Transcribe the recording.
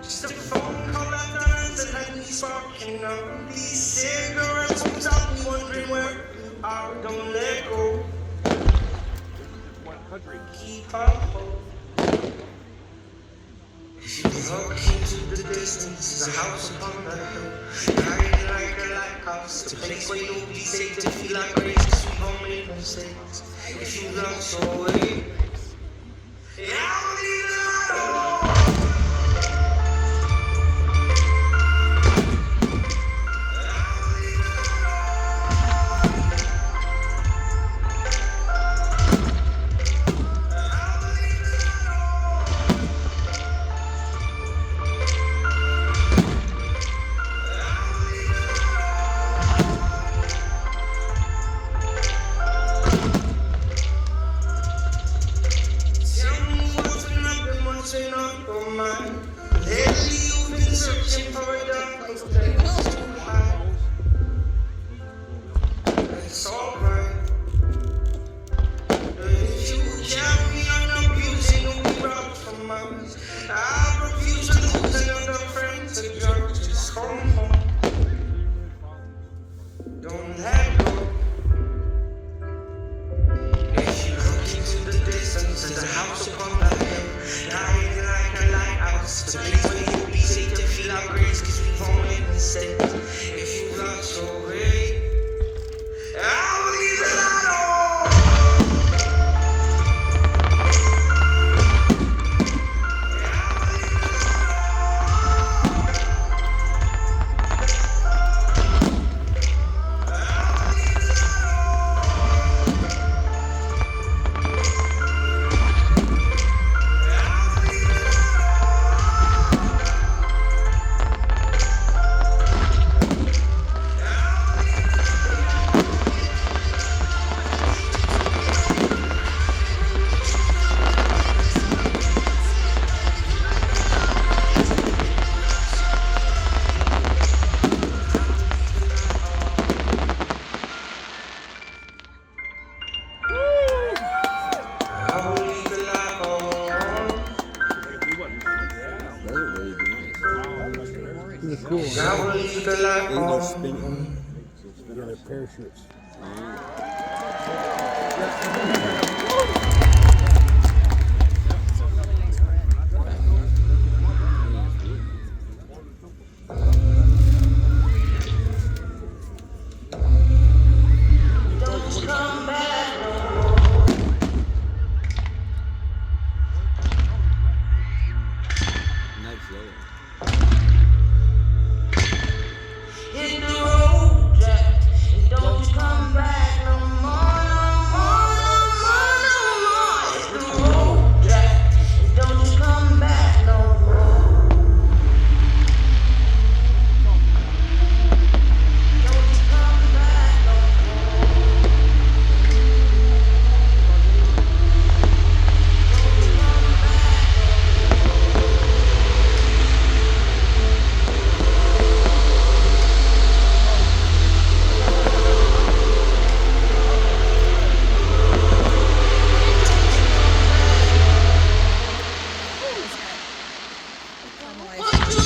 Just a phone call after the night we sparking up. These cigarettes without me wondering where you are. Don't let go. Keep on holding. If you look into the distance, the house upon the hill, guided like a lighthouse, a place where you'll be safe to feel like grace, 'cause we won't make mistakes. If you love so away, I'll leave the light on. Lately you've been searching for a darker place to hide. It's alright. If you carry on abusing, you'll be robbed from us. I refuse to lose another friend to judge. Just come home. Don't let go. If you look into the distance, there's a house upon the hill, guiding like a lighthouse. It's a place where you'll be safe to feel our grace, 'cause we've all made mistakes. If you love so great, I'll leave the light on. Cool. I will leave the light on. Yeah, they're parachutes. Don't come back no Nice lower. hit the road, Jack, and don't you come back no more, no more, no more, no more. Hit the road, Jack, and don't you come back no more. realized